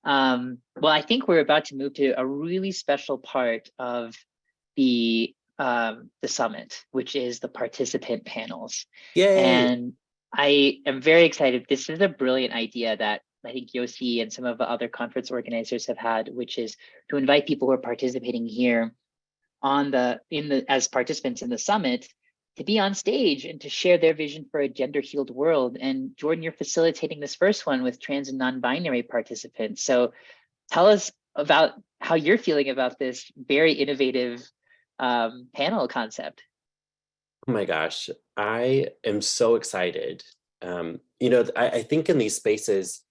Well, I think we're about to move to a really special part of the summit, which is the participant panels. Yay! And I am very excited. This is a brilliant idea that I think Yossi and some of the other conference organizers have had, which is to invite people who are participating here as participants in the summit to be on stage and to share their vision for a gender-healed world. And Jordan, you're facilitating this first one with trans and non-binary participants. So tell us about how you're feeling about this very innovative panel concept. Oh my gosh, I am so excited. I think in these spaces,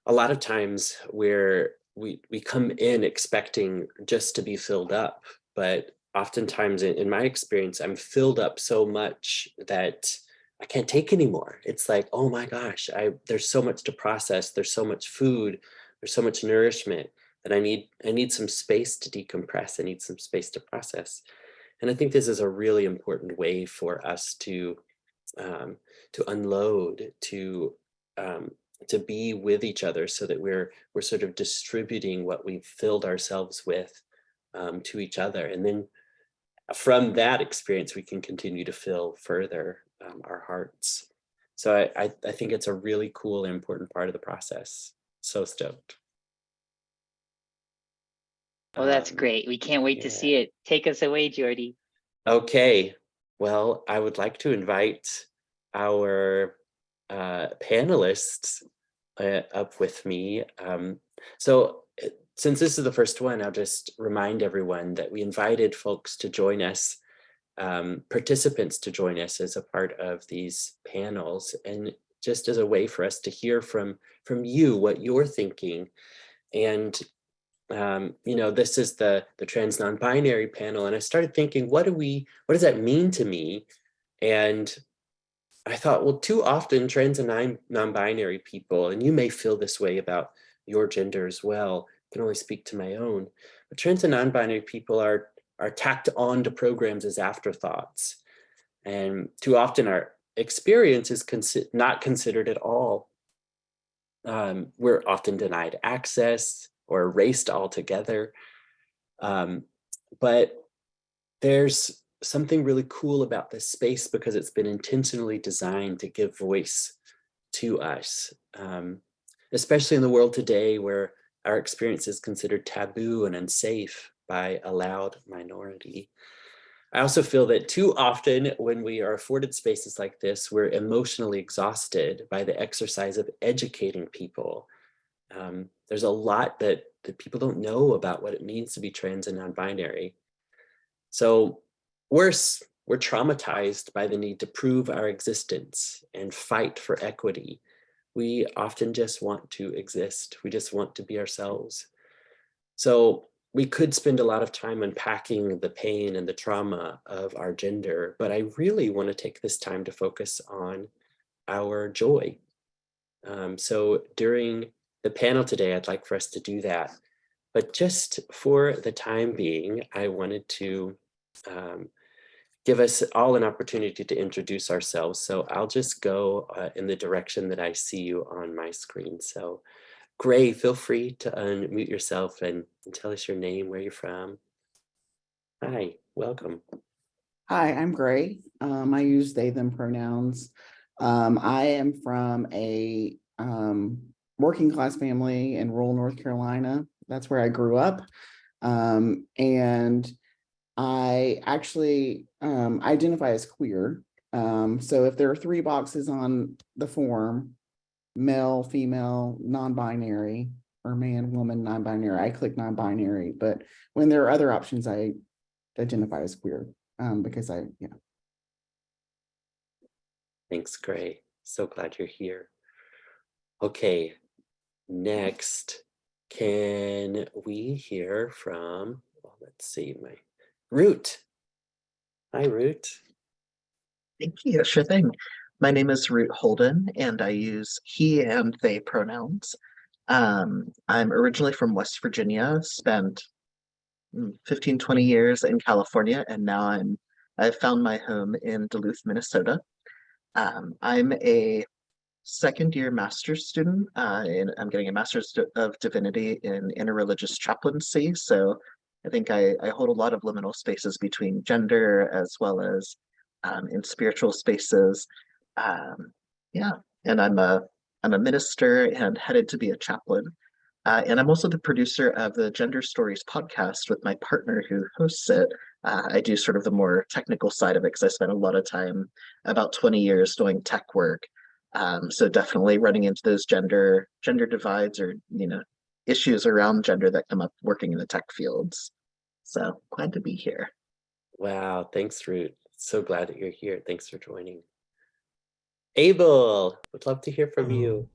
a lot of times we come in expecting just to be filled up, but oftentimes in my experience, I'm filled up so much that I can't take anymore. It's like, oh my gosh, there's so much to process. There's so much food. There's so much nourishment that I need some space to decompress. I need some space to process. And I think this is a really important way for us to unload, to be with each other, so that we're sort of distributing what we've filled ourselves with to each other, and then from that experience we can continue to fill further our hearts. So I think it's a really cool and important part of the process. So stoked. Oh, that's great. We can't wait to Yeah. see it. Take us away, Jordy. Okay, well, I would like to invite our panelists up with me. Since this is the first one, I'll just remind everyone that we invited folks to join us, participants to join us as a part of these panels, and just as a way for us to hear from you what you're thinking. And this is the trans non-binary panel, and I started thinking, what does that mean to me? And I thought, well, too often trans and non-binary people, and you may feel this way about your gender as well, I can only speak to my own, but trans and non-binary people are tacked on to programs as afterthoughts. And too often our experience is not considered at all. We're often denied access or erased altogether. But there's something really cool about this space because it's been intentionally designed to give voice to us, especially in the world today where our experience is considered taboo and unsafe by a loud minority. I also feel that too often when we are afforded spaces like this, we're emotionally exhausted by the exercise of educating people. There's a lot that people don't know about what it means to be trans and non-binary. So worse, we're traumatized by the need to prove our existence and fight for equity. We often just want to exist. We just want to be ourselves. So we could spend a lot of time unpacking the pain and the trauma of our gender, but I really want to take this time to focus on our joy. So during the panel today, I'd like for us to do that. But just for the time being, I wanted to give us all an opportunity to introduce ourselves. So I'll just go in the direction that I see you on my screen. So Gray, feel free to unmute yourself and tell us your name, where you're from. Hi, welcome. Hi, I'm Gray. I use they, them pronouns. I am from a working class family in rural North Carolina. That's where I grew up. And I actually identify as queer. So if there are 3 boxes on the form, male, female, non-binary, or man, woman, non-binary, I click non-binary. But when there are other options, I identify as queer because yeah. Thanks, Gray. So glad you're here. Okay, next, can we hear from, well, let's see, my Root. Hi, Root. Thank you. Sure thing. My name is Root Holden, and I use he and they pronouns. I'm originally from West Virginia, spent 15, 20 years in California, and now I've found my home in Duluth, Minnesota. I'm a second year master's student, and I'm getting a master's of divinity in interreligious chaplaincy. So I think I hold a lot of liminal spaces between gender as well as in spiritual spaces. Yeah, and I'm a minister and headed to be a chaplain. And I'm also the producer of the Gender Stories podcast with my partner who hosts it. I do sort of the more technical side of it because I spent a lot of time, about 20 years, doing tech work. So definitely running into those gender divides or issues around gender that come up working in the tech fields. So glad to be here. Wow, thanks, Ruth. So glad that you're here. Thanks for joining. Abel, would love to hear from you.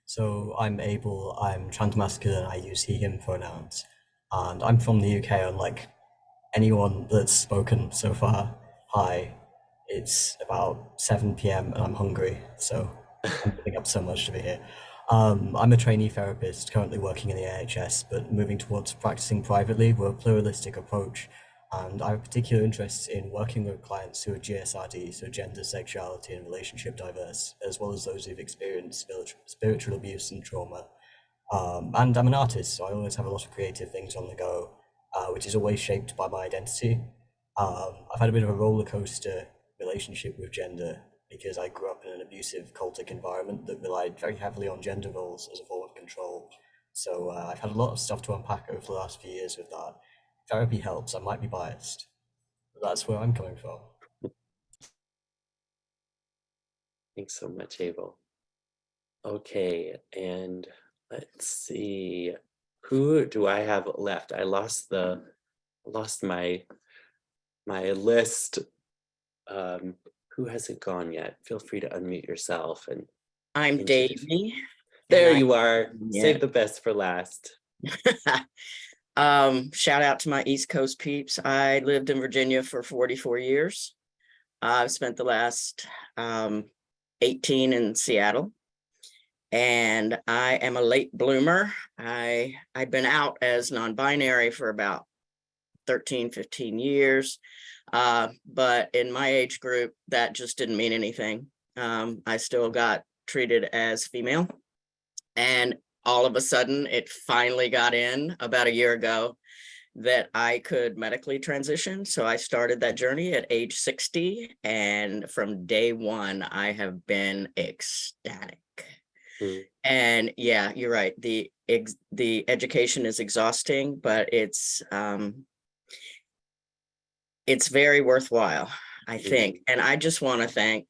So I'm Abel, I'm transmasculine, I use he, him pronouns, and I'm from the UK, unlike anyone that's spoken so far. Hi, it's about 7 p.m. and I'm hungry, so I'm giving up so much to be here. I'm a trainee therapist currently working in the NHS, but moving towards practicing privately with a pluralistic approach. And I have a particular interest in working with clients who are GSRD, so gender, sexuality, and relationship diverse, as well as those who've experienced spiritual abuse and trauma. And I'm an artist, so I always have a lot of creative things on the go, which is always shaped by my identity. I've had a bit of a roller coaster relationship with gender because I grew up in an abusive cultic environment that relied very heavily on gender roles as a form of control. So I've had a lot of stuff to unpack over the last few years with that. Therapy helps, I might be biased, but that's where I'm coming from. Thanks so much, Abel. Okay, and let's see. Who do I have left? I lost my list. Who hasn't gone yet? Feel free to unmute yourself and I'm introduce- Davey. There and you are. Yeah. Save the best for last. Shout out to my East Coast peeps. I lived in Virginia for 44 years. I've spent the last 18 in Seattle. And I am a late bloomer. I'd been out as non-binary for about 13, 15 years. But in my age group, that just didn't mean anything. I still got treated as female. And all of a sudden, it finally got in about a year ago that I could medically transition. So I started that journey at age 60. And from day one, I have been ecstatic. Mm. And yeah, you're right. The education is exhausting, but it's very worthwhile, I think. And I just want to thank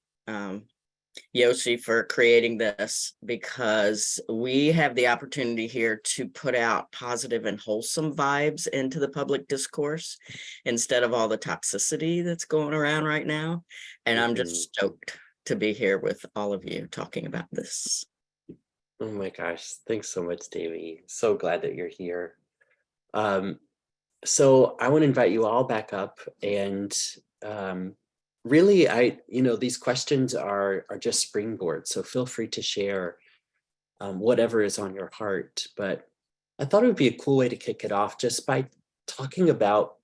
Yossi for creating this, because we have the opportunity here to put out positive and wholesome vibes into the public discourse instead of all the toxicity that's going around right now. And I'm just stoked to be here with all of you talking about this. Oh my gosh, thanks so much, Davey. So glad that you're here. So I want to invite you all back up, and really, these questions are just springboards, so feel free to share whatever is on your heart. But I thought it would be a cool way to kick it off just by talking about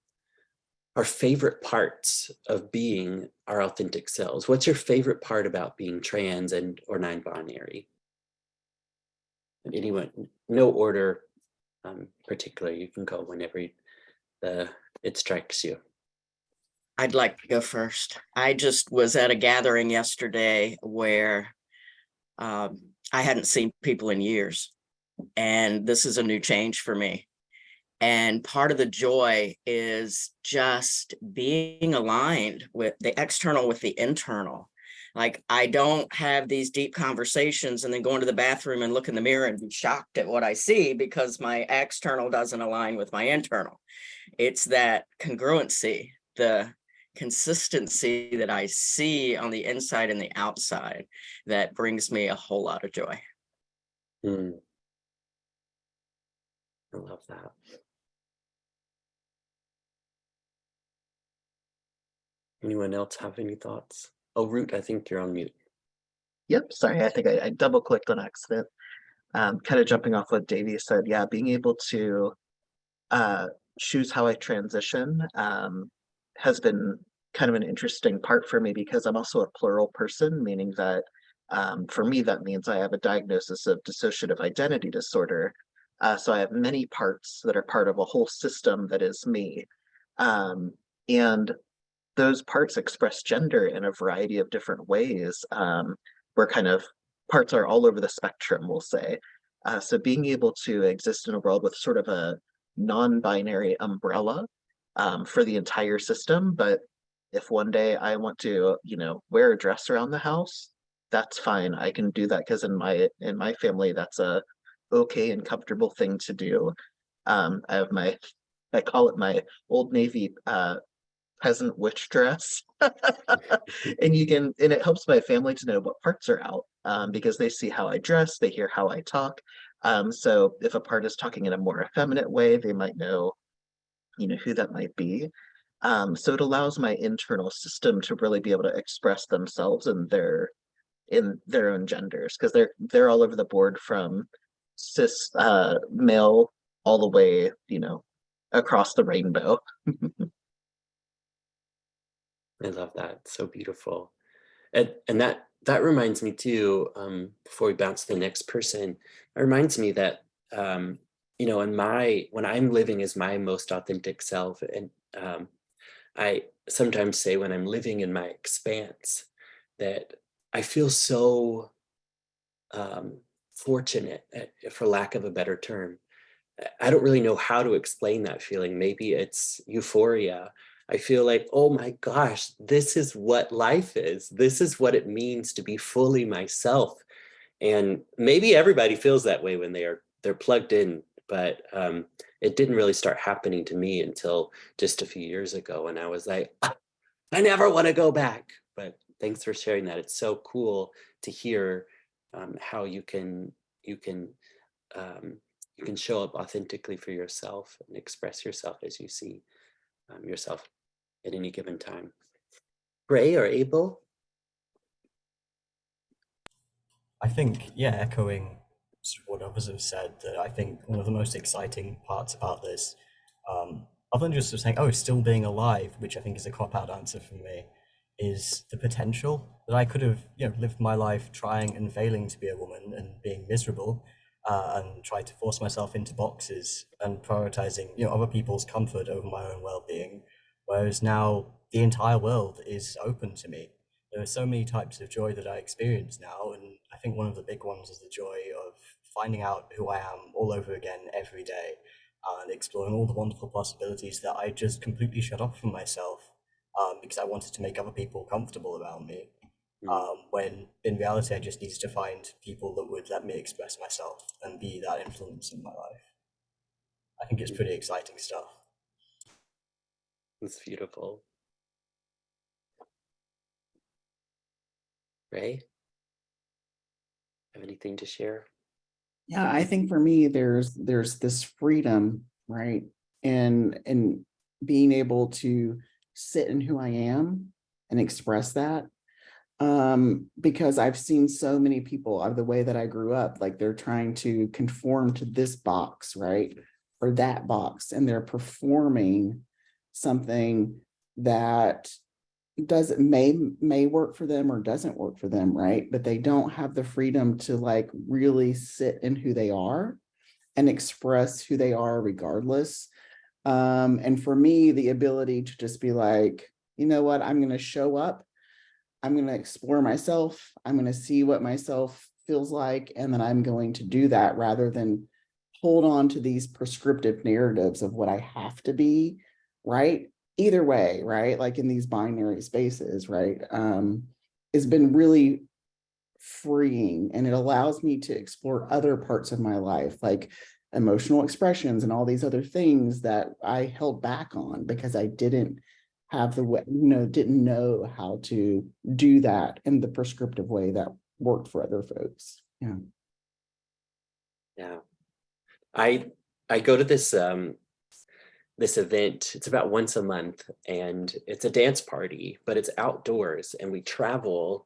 our favorite parts of being our authentic selves. What's your favorite part about being trans or non-binary? Anyone, no order particular, you can go whenever it strikes you. I'd like to go first. I just was at a gathering yesterday where I hadn't seen people in years, and this is a new change for me. And part of the joy is just being aligned with the external with the internal. Like, I don't have these deep conversations and then go into the bathroom and look in the mirror and be shocked at what I see because my external doesn't align with my internal. It's that congruency, the consistency that I see on the inside and the outside that brings me a whole lot of joy. I love that. Anyone else have any thoughts? Oh, Root, I think you're on mute. Yep, sorry, I think I double clicked on accident. Kind of jumping off what Davey said, yeah, being able to choose how I transition has been kind of an interesting part for me because I'm also a plural person, meaning that For me, that means I have a diagnosis of dissociative identity disorder. So I have many parts that are part of a whole system that is me. And those parts express gender in a variety of different ways. Where kind of parts are all over the spectrum, we'll say. So being able to exist in a world with sort of a non-binary umbrella for the entire system, but if one day I want to, wear a dress around the house, that's fine. I can do that because in my family, that's a okay and comfortable thing to do. I call it my Old Navy peasant witch dress. And it helps my family to know what parts are out, because they see how I dress, they hear how I talk. So if a part is talking in a more effeminate way, they might know, who that might be. So it allows my internal system to really be able to express themselves in their own genders, because they're all over the board, from cis male all the way, across the rainbow. I love that. So beautiful. And that reminds me too, before we bounce to the next person, it reminds me that, when I'm living as my most authentic self, and I sometimes say when I'm living in my expanse, that I feel so fortunate, for lack of a better term. I don't really know how to explain that feeling. Maybe it's euphoria. I feel like, oh my gosh, this is what life is. This is what it means to be fully myself. And maybe everybody feels that way when they're plugged in, but it didn't really start happening to me until just a few years ago. And I was like, I never want to go back. But thanks for sharing that. It's so cool to hear how you can show up authentically for yourself and express yourself as you see yourself at any given time. Gray or Abel? I think, yeah, echoing what others have said, that I think one of the most exciting parts about this, other than just saying, oh, still being alive, which I think is a cop-out answer for me, is the potential that I could have, lived my life trying and failing to be a woman and being miserable, and tried to force myself into boxes and prioritizing, other people's comfort over my own well-being, whereas now the entire world is open to me. There are so many types of joy that I experience now, and I think one of the big ones is the joy of finding out who I am all over again every day, and exploring all the wonderful possibilities that I just completely shut off from myself, because I wanted to make other people comfortable around me. When in reality, I just needed to find people that would let me express myself and be that influence in my life. I think it's pretty exciting stuff. It's beautiful. Ray, have anything to share? Yeah, I think for me, there's this freedom, right? And being able to sit in who I am and express that. Because I've seen so many people out of the way that I grew up, like they're trying to conform to this box, right? Or that box, and they're performing something that may work for them or doesn't work for them, right? But they don't have the freedom to like really sit in who they are and express who they are regardless. And for me, the ability to just be like, you know what, I'm going to show up, I'm going to explore myself, I'm going to see what myself feels like, and then I'm going to do that rather than hold on to these prescriptive narratives of what I have to be, right? Either way, right? Like in these binary spaces, right? Has been really freeing, and it allows me to explore other parts of my life, like emotional expressions and all these other things that I held back on because I didn't have the way, didn't know how to do that in the prescriptive way that worked for other folks. Yeah. Yeah. I go to this this event. It's about once a month, and it's a dance party, but it's outdoors, and we travel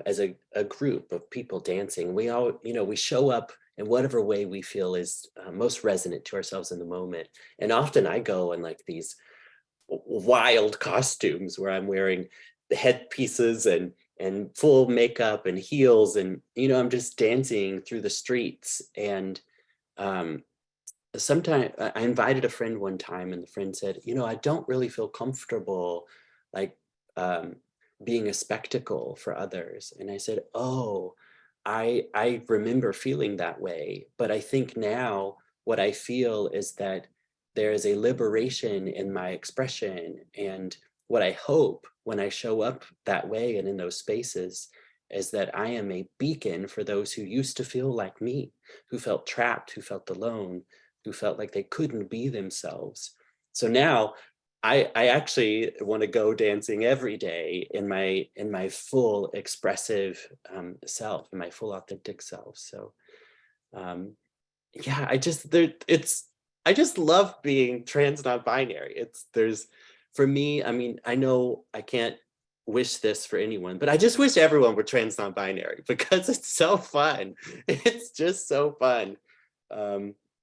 as a group of people dancing. We all, we show up in whatever way we feel is most resonant to ourselves in the moment. And often I go in like these wild costumes where I'm wearing the headpieces and and full makeup and heels, and I'm just dancing through the streets. And sometimes I invited a friend one time, and the friend said, I don't really feel comfortable like being a spectacle for others. And I said, oh, I remember feeling that way, but I think now what I feel is that there is a liberation in my expression. And what I hope when I show up that way and in those spaces is that I am a beacon for those who used to feel like me, who felt trapped, who felt alone, who felt like they couldn't be themselves. So now I actually want to go dancing every day in my full expressive self, in my full authentic self. So yeah, I just love being trans non-binary. For me, I mean, I know I can't wish this for anyone, but I just wish everyone were trans non-binary because it's so fun. It's just so fun.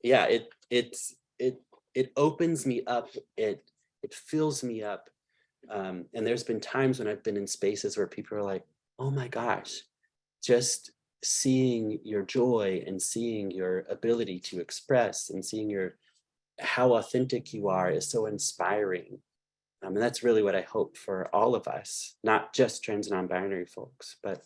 Yeah, it opens me up. It fills me up. And there's been times when I've been in spaces where people are like, oh my gosh, just seeing your joy and seeing your ability to express and seeing how authentic you are is so inspiring. And that's really what I hope for all of us, not just trans non-binary folks, but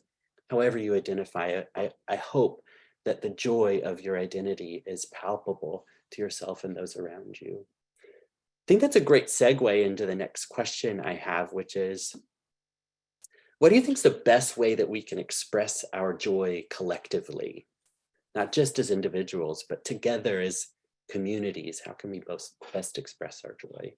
however you identify. I hope that the joy of your identity is palpable to yourself and those around you. I think that's a great segue into the next question I have, which is, what do you think is the best way that we can express our joy collectively? Not just as individuals, but together as communities. How can we best express our joy?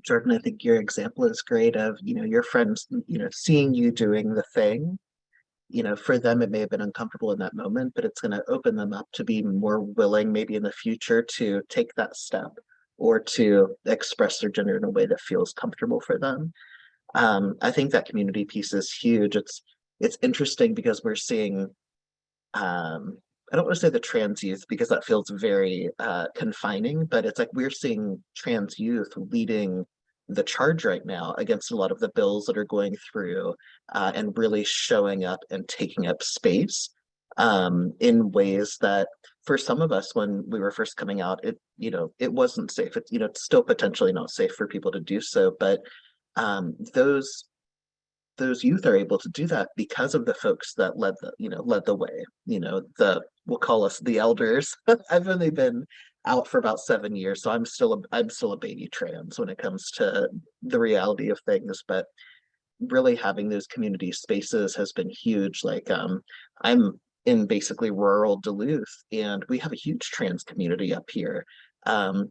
Jordan, I think your example is great of, your friends, seeing you doing the thing. For them, it may have been uncomfortable in that moment, but it's going to open them up to be more willing, maybe in the future, to take that step or to express their gender in a way that feels comfortable for them. I think that community piece is huge. It's interesting because we're seeing, I don't want to say the trans youth because that feels very confining, but it's like we're seeing trans youth leading the charge right now against a lot of the bills that are going through and really showing up and taking up space in ways that for some of us, when we were first coming out, it wasn't safe. It's still potentially not safe for people to do so, but those youth are able to do that because of the folks that led the way. We'll call us the elders. I've only been out for about 7 years, so I'm still a baby trans when it comes to the reality of things. But really having those community spaces has been huge. Like I'm in basically rural Duluth, and we have a huge trans community up here. And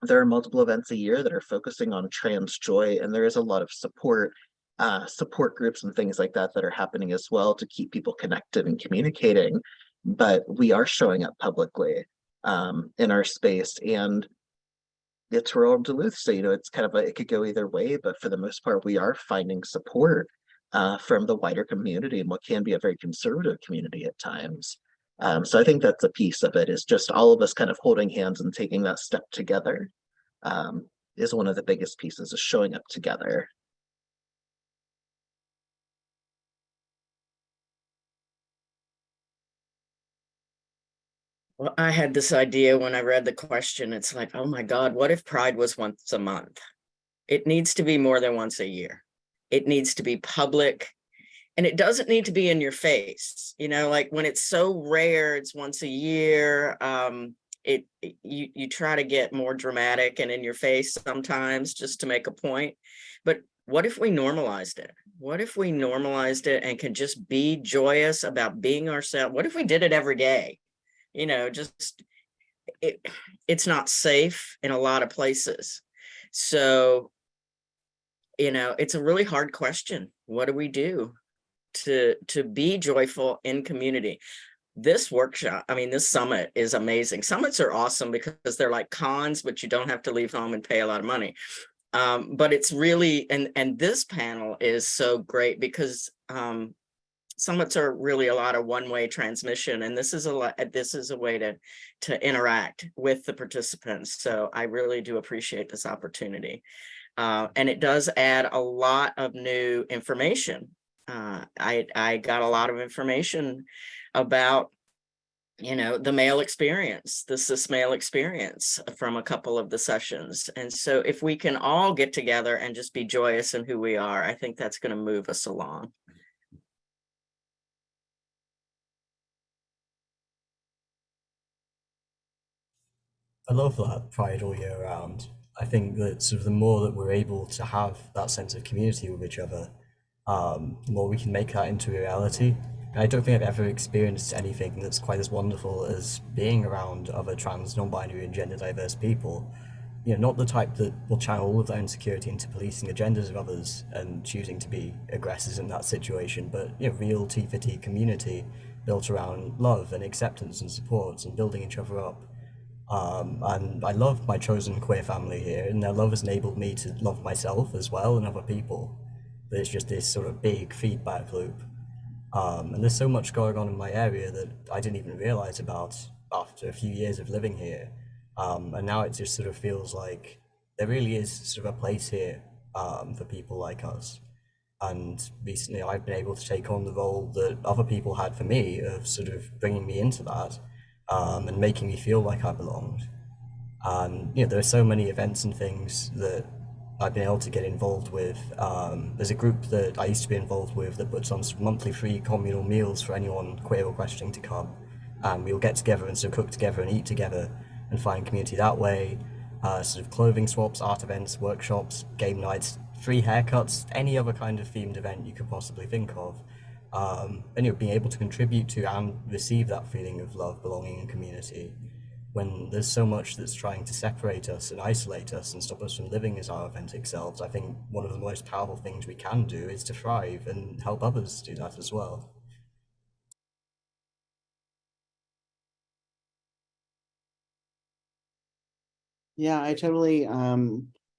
there are multiple events a year that are focusing on trans joy, and there is a lot of support groups and things like that are happening as well to keep people connected and communicating. But we are showing up publicly in our space, and it's rural Duluth, so it's kind of it could go either way, but for the most part, we are finding support from the wider community and what can be a very conservative community at times. So I think that's a piece of it, is just all of us kind of holding hands and taking that step together is one of the biggest pieces, of showing up together. Well, I had this idea when I read the question. It's like, oh my God, what if Pride was once a month? It needs to be more than once a year. It needs to be public. And it doesn't need to be in your face, like when it's so rare, it's once a year. You try to get more dramatic and in your face sometimes just to make a point. But what if we normalized it? What if we normalized it and could just be joyous about being ourselves? What if we did it every day? It's not safe in a lot of places. So, it's a really hard question. What do we do to be joyful in community? This workshop, this summit is amazing. Summits are awesome because they're like cons, but you don't have to leave home and pay a lot of money. But it's really, and this panel is so great because summits are really a lot of one-way transmission, and this is a way to interact with the participants. So I really do appreciate this opportunity. And it does add a lot of new information. I got a lot of information about, the male experience, the cis male experience from a couple of the sessions. And so if we can all get together and just be joyous in who we are, I think that's going to move us along. I love that pride all year round. I think that sort of the more that we're able to have that sense of community with each other, the more we can make that into a reality. And I don't think I've ever experienced anything that's quite as wonderful as being around other trans, non-binary, and gender diverse people. Not the type that will channel all of their insecurity into policing the genders of others and choosing to be aggressors in that situation, but real T4T community built around love and acceptance and support and building each other up. And I love my chosen queer family here, and their love has enabled me to love myself as well and other people. But it's just this sort of big feedback loop. And there's so much going on in my area that I didn't even realize about after a few years of living here. And now it just sort of feels like there really is sort of a place here for people like us. And recently I've been able to take on the role that other people had for me of sort of bringing me into that and making me feel like I belonged. And there are so many events and things that I've been able to get involved with. There's a group that I used to be involved with that puts on monthly free communal meals for anyone queer or questioning to come. And we'll get together and sort of cook together and eat together and find community that way. Sort of clothing swaps, art events, workshops, game nights, free haircuts, any other kind of themed event you could possibly think of. And being able to contribute to and receive that feeling of love, belonging, and community when there's so much that's trying to separate us and isolate us and stop us from living as our authentic selves. I think one of the most powerful things we can do is to thrive and help others do that as well. Yeah, I totally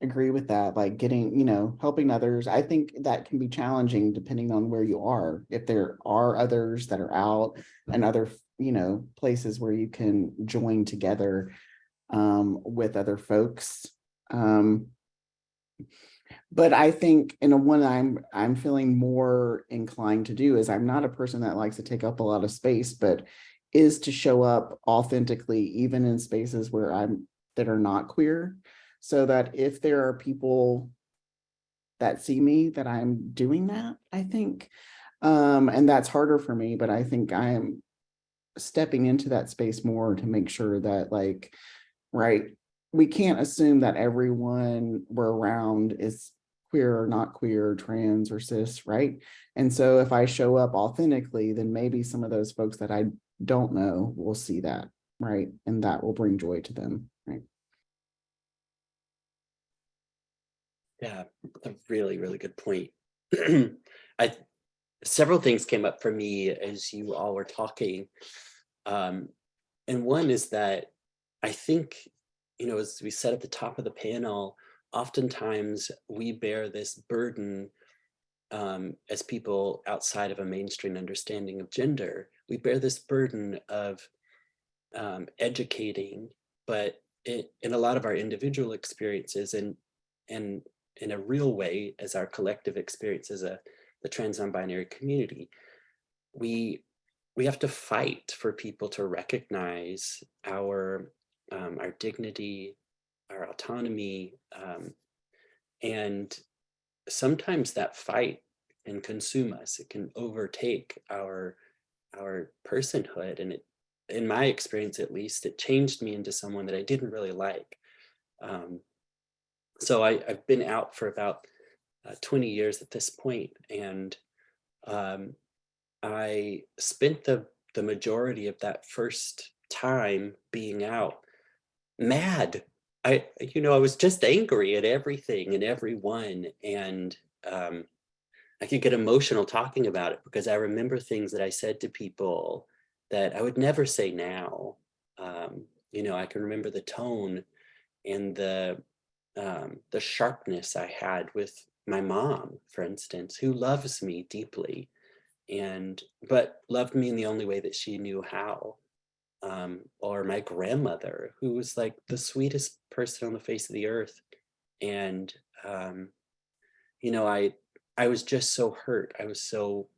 agree with that. Like getting, helping others. I think that can be challenging depending on where you are. If there are others that are out and other, places where you can join together with other folks. But I think, one I'm feeling more inclined to do is I'm not a person that likes to take up a lot of space, but is to show up authentically, even in spaces where that are not queer, so that if there are people that see me, that I'm doing that, I think. And that's harder for me, but I think I am stepping into that space more to make sure that, like, right, we can't assume that everyone we're around is queer or not queer, trans or cis, right? And so if I show up authentically, then maybe some of those folks that I don't know will see that, right? And that will bring joy to them, right? Yeah, a really, really good point. Several things came up for me as you all were talking. And one is that I think, as we said at the top of the panel, oftentimes we bear this burden as people outside of a mainstream understanding of gender. We bear this burden of educating, but in a lot of our individual experiences and in a real way as our collective experience as the trans non-binary community, we have to fight for people to recognize our dignity, our autonomy, and sometimes that fight can consume us. It can overtake our personhood, and in my experience at least, it changed me into someone that I didn't really like. So I've been out for about 20 years at this point, and I spent the majority of that first time being out mad. I was just angry at everything and everyone, and I could get emotional talking about it because I remember things that I said to people that I would never say now. I can remember the tone and the sharpness I had with my mom, for instance, who loves me deeply. but loved me in the only way that she knew how. Or my grandmother, who was like the sweetest person on the face of the earth. And you know, I was just so hurt. I was so,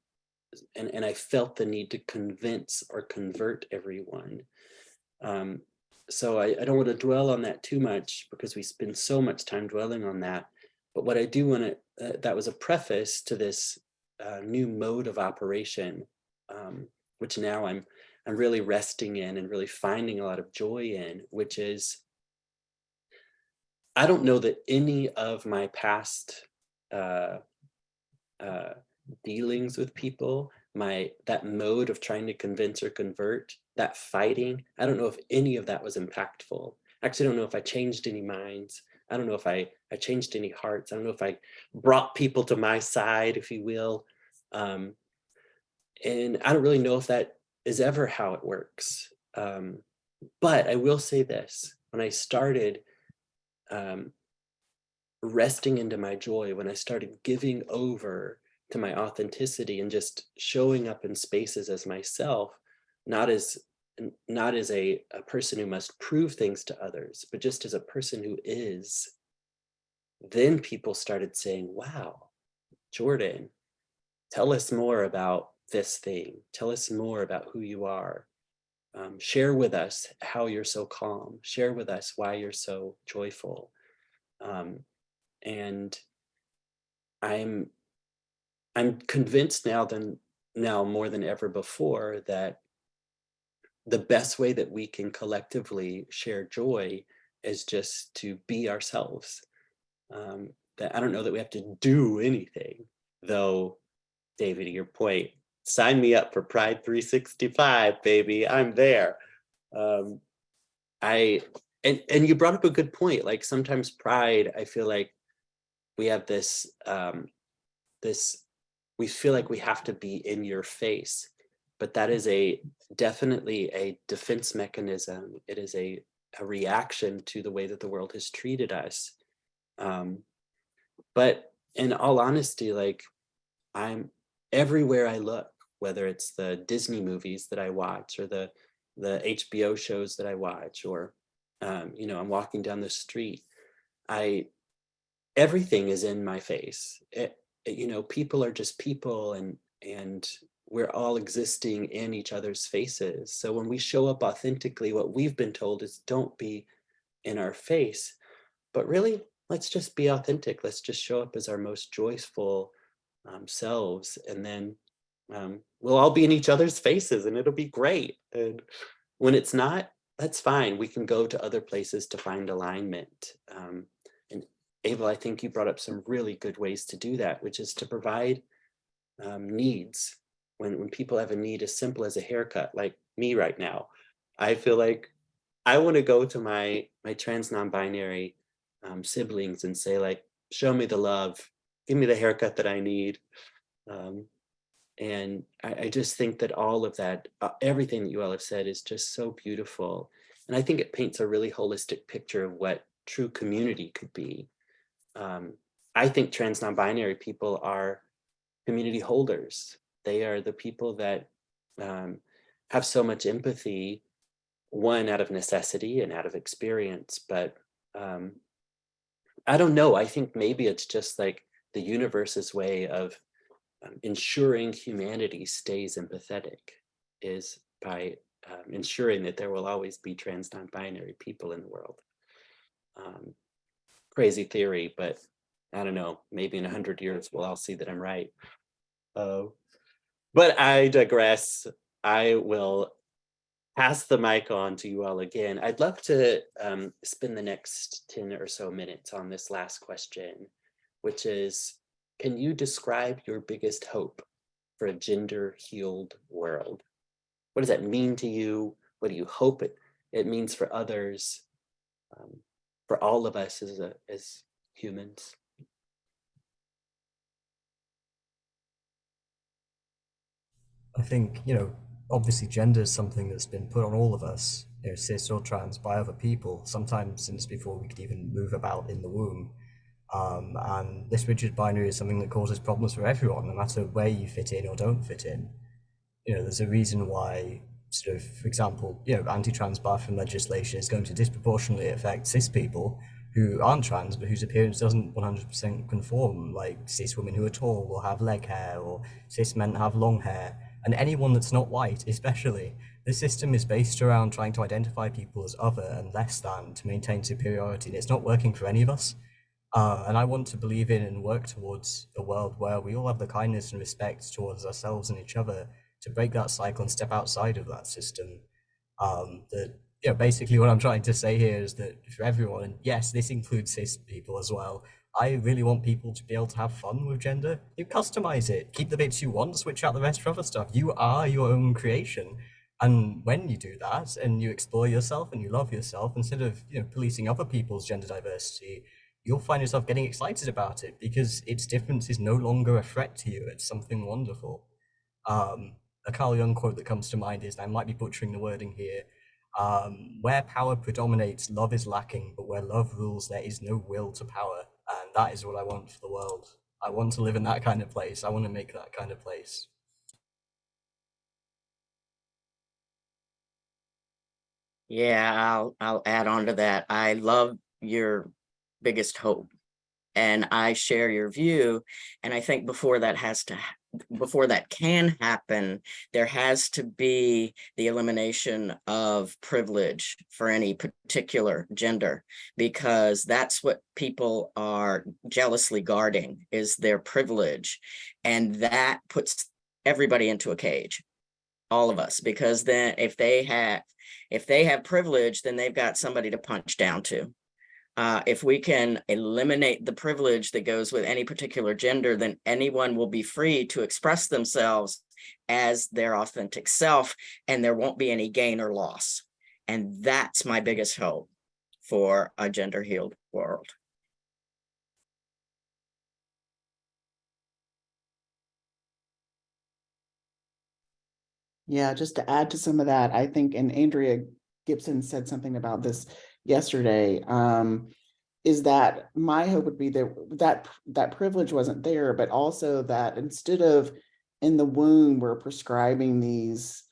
and I felt the need to convince or convert everyone. Um, so I don't want to dwell on that too much because we spend so much time dwelling on that. But what I do want to, that was a preface to this new mode of operation, which now I'm really resting in and really finding a lot of joy in, which is, I don't know that any of my past uh, dealings with people, that mode of trying to convince or convert, that fighting, I don't know if any of that was impactful. Actually, I don't know if I changed any minds. I don't know if I changed any hearts. I don't know if I brought people to my side, if you will. And I don't really know if that is ever how it works. But I will say this, when I started resting into my joy, when I started giving over to my authenticity and just showing up in spaces as myself, not as a person who must prove things to others, but just as a person who is, then people started saying, wow, Jordan, tell us more about this thing. Tell us more about who you are. Share with us how you're so calm. Share with us why you're so joyful. And I'm convinced now more than ever before that the best way that we can collectively share joy is just to be ourselves. That I don't know that we have to do anything, though. David, to your point, sign me up for Pride 365, baby. I'm there. Um, I and you brought up a good point. Like sometimes Pride, I feel like we have this we feel like we have to be in your face, but that is definitely a defense mechanism. It is a reaction to the way that the world has treated us. But in all honesty, like I'm everywhere I look, whether it's the Disney movies that I watch or the HBO shows that I watch, or you know, I'm walking down the street, everything is in my face. You know, people are just people, and we're all existing in each other's faces. So when we show up authentically, what we've been told is don't be in our face, but really, let's just be authentic. Let's just show up as our most joyful selves, and then we'll all be in each other's faces, and it'll be great. And when it's not, that's fine. We can go to other places to find alignment. And Abel, I think you brought up some really good ways to do that, which is to provide needs. When people have a need as simple as a haircut, like me right now, I feel like I want to go to my trans non-binary siblings and say, like, show me the love, give me the haircut that I need. And I just think that all of that, everything that you all have said is just so beautiful. And I think it paints a really holistic picture of what true community could be. I think trans non-binary people are community holders. They are the people that have so much empathy, one out of necessity and out of experience, but I don't know. I think maybe it's just like the universe's way of ensuring humanity stays empathetic is by ensuring that there will always be trans non-binary people in the world. Crazy theory, but I don't know, maybe in 100 years we'll all see that I'm right. But I digress. I will pass the mic on to you all again. I'd love to spend the next 10 or so minutes on this last question, which is, can you describe your biggest hope for a gender-healed world? What does that mean to you? What do you hope it means for others, for all of us as humans? I think, you know, obviously gender is something that's been put on all of us, you know, cis or trans, by other people, sometimes since before we could even move about in the womb. And this rigid binary is something that causes problems for everyone, no matter where you fit in or don't fit in. There's a reason why, sort of, for example, anti-trans bathroom legislation is going to disproportionately affect cis people who aren't trans, but whose appearance doesn't 100% conform, like cis women who are tall will have leg hair, or cis men have long hair, and anyone that's not white, especially. The system is based around trying to identify people as other and less than to maintain superiority, and it's not working for any of us. And I want to believe in and work towards a world where we all have the kindness and respect towards ourselves and each other to break that cycle and step outside of that system. Basically what I'm trying to say here is that for everyone, and yes, this includes cis people as well, I really want people to be able to have fun with gender. You customize it, keep the bits you want, switch out the rest for other stuff. You are your own creation. And when you do that and you explore yourself and you love yourself, instead of policing other people's gender diversity, you'll find yourself getting excited about it because its difference is no longer a threat to you. It's something wonderful. A Carl Jung quote that comes to mind is, and I might be butchering the wording here, where power predominates, love is lacking, but where love rules, there is no will to power. And that is what I want for the world. I want to live in that kind of place. I want to make that kind of place. Yeah, I'll add on to that. I love your biggest hope, and I share your view. And I think before that can happen, there has to be the elimination of privilege for any particular gender, because that's what people are jealously guarding, is their privilege. And that puts everybody into a cage, all of us, because then if they have privilege, then they've got somebody to punch down to. If we can eliminate the privilege that goes with any particular gender, then anyone will be free to express themselves as their authentic self, and there won't be any gain or loss. And that's my biggest hope for a gender healed world. Yeah, just to add to some of that, I think, and Andrea Gibson said something about this yesterday, is that my hope would be that privilege wasn't there, but also that instead of in the womb, we're prescribing these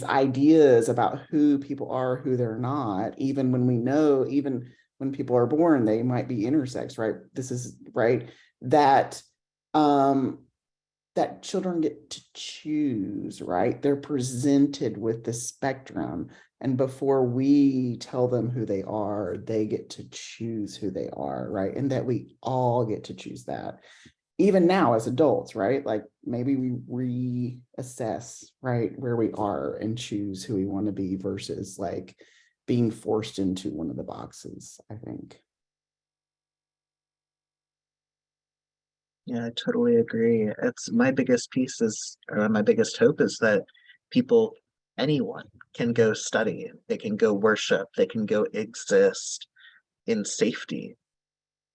ideas about who people are, who they're not, even when we know, even when people are born, they might be intersex, right? This is right, that that children get to choose, right? They're presented with the spectrum. And before we tell them who they are, they get to choose who they are, right? And that we all get to choose that. Even now as adults, right? Like maybe we reassess, right, where we are and choose who we want to be versus like being forced into one of the boxes, I think. Yeah, I totally agree. It's my biggest piece is, or my biggest hope is that people, anyone can go study, they can go worship, they can go exist in safety.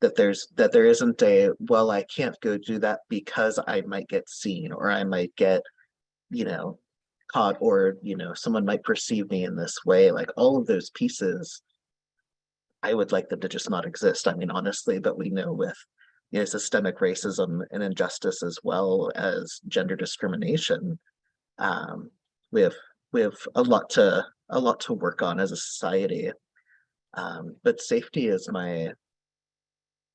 That there isn't a, well, I can't go do that because I might get seen, or I might get, caught, or, someone might perceive me in this way. Like all of those pieces, I would like them to just not exist. I mean, honestly, but we know with systemic racism and injustice, as well as gender discrimination, um, we have a lot to work on as a society. But safety is my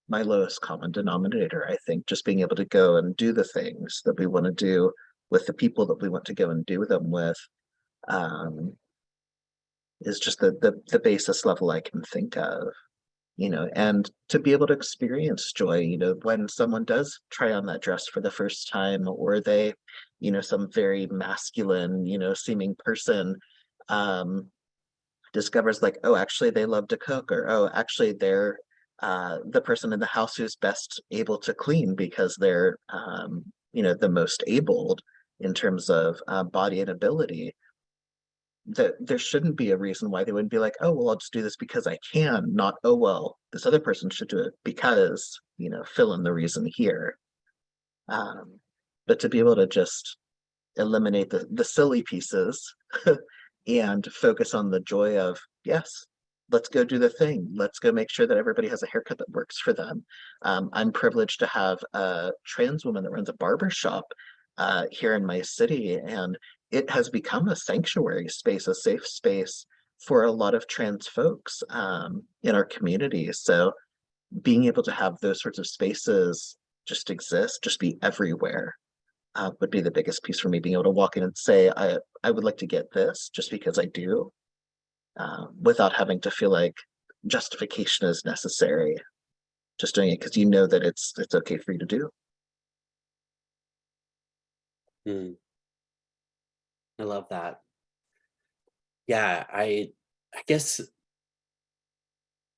lowest common denominator. I think just being able to go and do the things that we want to do with the people that we want to go and do them with, is just the basis level I can think of. And to be able to experience joy, when someone does try on that dress for the first time, or they, some very masculine, seeming person, discovers like, oh, actually they love to cook, or, oh, actually they're the person in the house who's best able to clean because they're, the most abled in terms of body and ability. That there shouldn't be a reason why they wouldn't be like, oh, well, I'll just do this because I can, not, oh, well, this other person should do it because, fill in the reason here. But to be able to just eliminate the silly pieces and focus on the joy of, yes, let's go do the thing. Let's go make sure that everybody has a haircut that works for them. I'm privileged to have a trans woman that runs a barber shop here in my city, and it has become a sanctuary space, a safe space for a lot of trans folks in our community. So being able to have those sorts of spaces just exist, just be everywhere, would be the biggest piece for me. Being able to walk in and say, I would like to get this just because I do, without having to feel like justification is necessary. Just doing it because you know that it's okay for you to do. I love that. Yeah, I guess,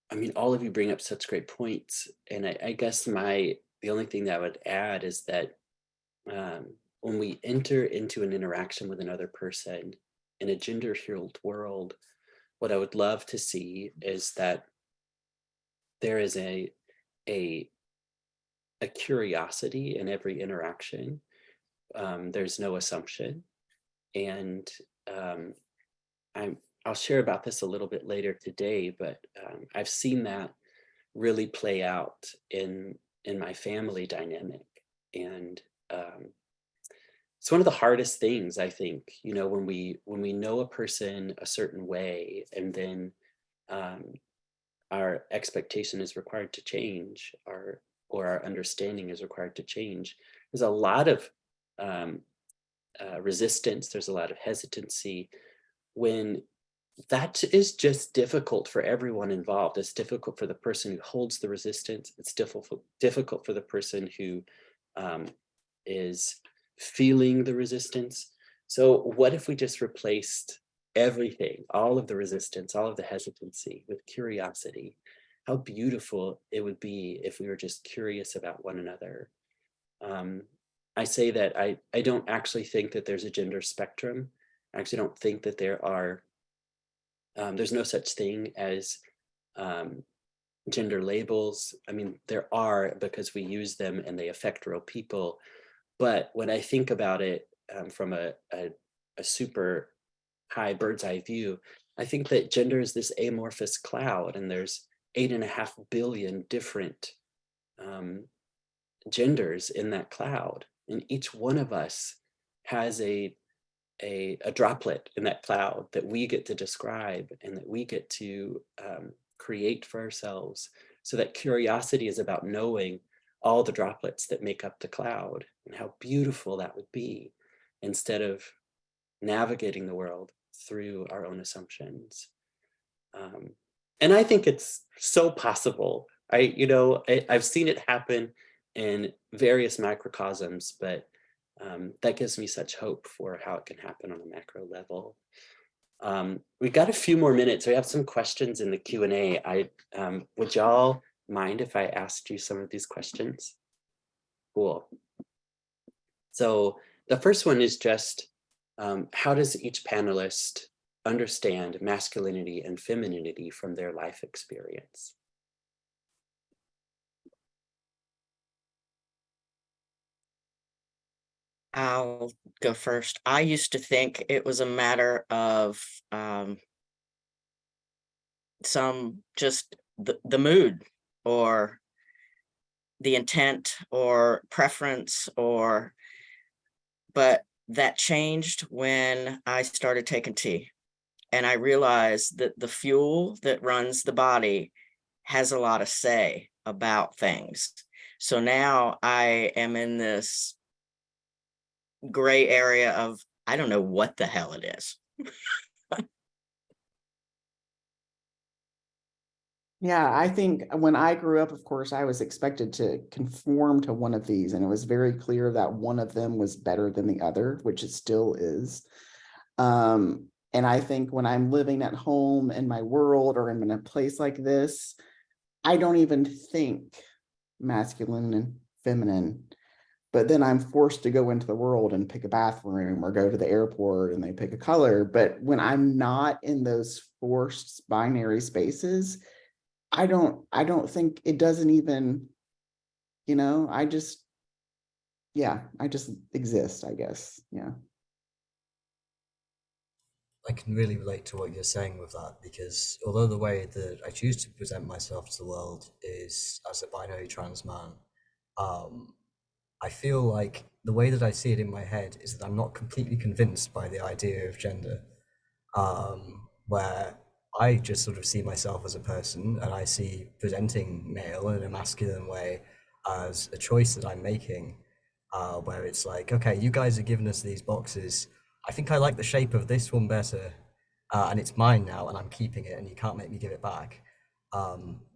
I mean, all of you bring up such great points, and I guess the only thing that I would add is that when we enter into an interaction with another person in a gender-healed world, what I would love to see is that there is a curiosity in every interaction. There's no assumption, and I'll share about this a little bit later today, but I've seen that really play out in my family dynamic, and it's one of the hardest things, I think, you know, when we know a person a certain way, and then our expectation is required to change, or our understanding is required to change. There's a lot of resistance. There's a lot of hesitancy when that is just difficult for everyone involved. It's difficult for the person who holds the resistance. It's difficult for the person who is feeling the resistance. So what if we just replaced everything, all of the resistance, all of the hesitancy, with curiosity? How beautiful it would be if we were just curious about one another. I say that I don't actually think that there's a gender spectrum. I actually don't think that there are, there's no such thing as gender labels. I mean, there are, because we use them and they affect real people. But when I think about it from a super high bird's eye view, I think that gender is this amorphous cloud, and there's 8.5 billion different genders in that cloud. And each one of us has a droplet in that cloud that we get to describe and that we get to create for ourselves. So that curiosity is about knowing all the droplets that make up the cloud, and how beautiful that would be, instead of navigating the world through our own assumptions. And I think it's so possible. I've seen it happen in various microcosms, but that gives me such hope for how it can happen on a macro level. We've got a few more minutes. We have some questions in the Q&A. Would y'all mind if I asked you some of these questions? Cool. So the first one is just, how does each panelist understand masculinity and femininity from their life experience? I'll go first. I used to think it was a matter of just the mood, or the intent or preference, but that changed when I started taking tea. And I realized that the fuel that runs the body has a lot of say about things. So now I am in this gray area of, I don't know what the hell it is. Yeah, I think when I grew up, of course, I was expected to conform to one of these, and it was very clear that one of them was better than the other, which it still is. And I think when I'm living at home in my world, or I'm in a place like this, I don't even think masculine and feminine. But then I'm forced to go into the world and pick a bathroom, or go to the airport and they pick a color. But when I'm not in those forced binary spaces, I don't think it doesn't even, I just exist, I guess. Yeah. I can really relate to what you're saying with that, because although the way that I choose to present myself to the world is as a binary trans man, um, I feel like the way that I see it in my head is that I'm not completely convinced by the idea of gender, where I just sort of see myself as a person and I see presenting male in a masculine way as a choice that I'm making, where it's like, okay, you guys are giving us these boxes. I think I like the shape of this one better, and it's mine now, and I'm keeping it, and you can't make me give it back.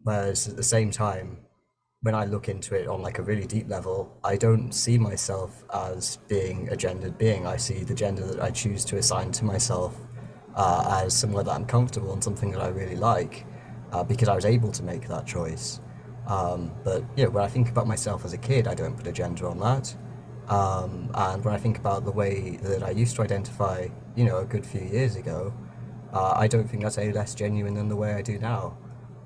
Whereas at the same time, when I look into it on like a really deep level, I don't see myself as being a gendered being. I see the gender that I choose to assign to myself as somewhere that I'm comfortable and something that I really like, because I was able to make that choice. But you know, when I think about myself as a kid, I don't put a gender on that. And when I think about the way that I used to identify, you know, a good few years ago, I don't think that's any less genuine than the way I do now.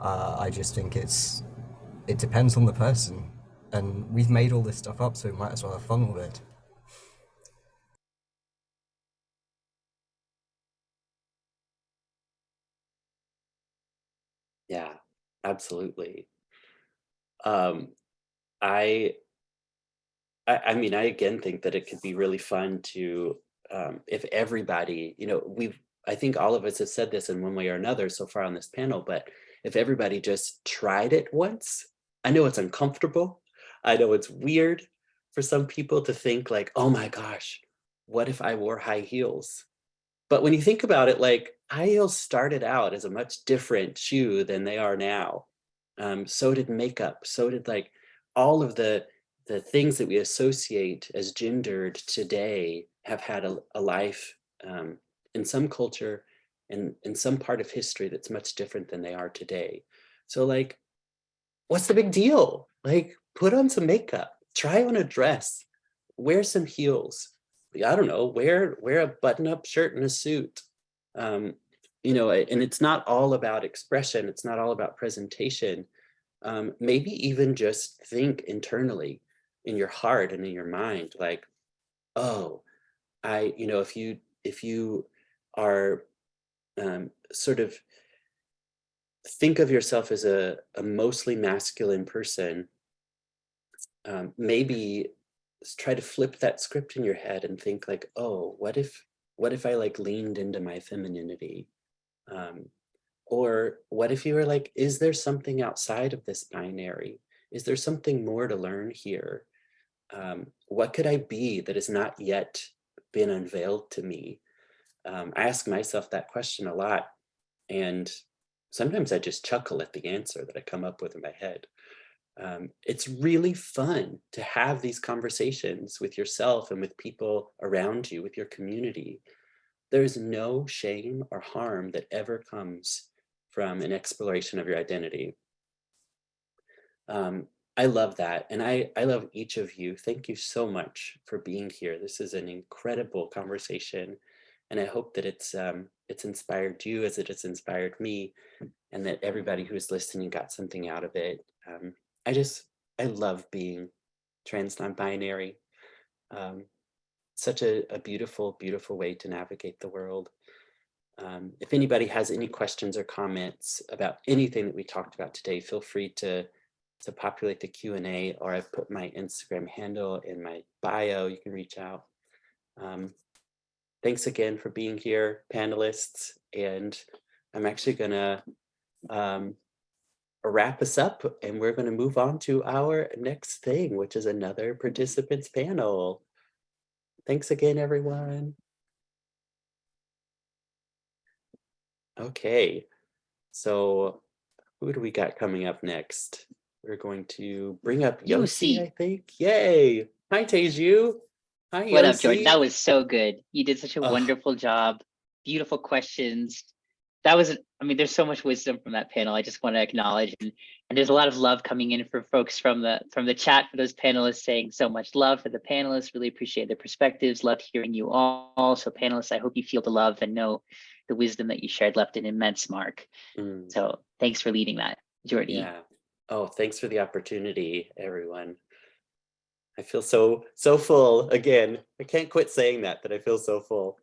I just think it depends on the person, and we've made all this stuff up, so we might as well have fun with it. Yeah, absolutely. Um, I, I mean, I again think that it could be really fun to, if everybody, you know, I think all of us have said this in one way or another so far on this panel, but if everybody just tried it once, I know it's uncomfortable. I know it's weird for some people to think like, oh my gosh, what if I wore high heels? But when you think about it, like high heels started out as a much different shoe than they are now. So did makeup. So did like all of the things that we associate as gendered today have had a life in some culture and in some part of history that's much different than they are today. So like, what's the big deal? Like, put on some makeup, try on a dress, wear some heels. I don't know, wear a button-up shirt and a suit. Um, you know, and it's not all about expression. It's not all about presentation. Maybe even just think internally in your heart and in your mind, like, oh, you know, if you are sort of think of yourself as a mostly masculine person, maybe try to flip that script in your head and think like, oh, what if I like leaned into my femininity? Um, or what if you were like, is there something outside of this binary? Is there something more to learn here? What could I be that has not yet been unveiled to me? I ask myself that question a lot, and sometimes I just chuckle at the answer that I come up with in my head. It's really fun to have these conversations with yourself and with people around you, with your community. There's no shame or harm that ever comes from an exploration of your identity. I love that. And I love each of you. Thank you so much for being here. This is an incredible conversation. And I hope that it's inspired you as it has inspired me, and that everybody who's listening got something out of it. I love being trans non-binary. Such a beautiful, beautiful way to navigate the world. If anybody has any questions or comments about anything that we talked about today, feel free to populate the Q&A, or I've put my Instagram handle in my bio. You can reach out. Thanks again for being here, panelists. And I'm actually gonna wrap us up, and we're gonna move on to our next thing, which is another participants panel. Thanks again, everyone. Okay, so who do we got coming up next? We're going to bring up Yossi, I think. Yay! Hi, Teju. Hi, What up, Jordan? Yossi. That was so good. You did such a Oh. wonderful job. Beautiful questions. That was, I mean, there's so much wisdom from that panel. I just want to acknowledge, and there's a lot of love coming in for folks from the chat, for those panelists, saying so much love for the panelists. Really appreciate their perspectives. Loved hearing you all. So panelists, I hope you feel the love and know the wisdom that you shared left an immense mark. So thanks for leading that, Jordy. Yeah. Oh, thanks for the opportunity, everyone. I feel so full again. I can't quit saying that I feel so full.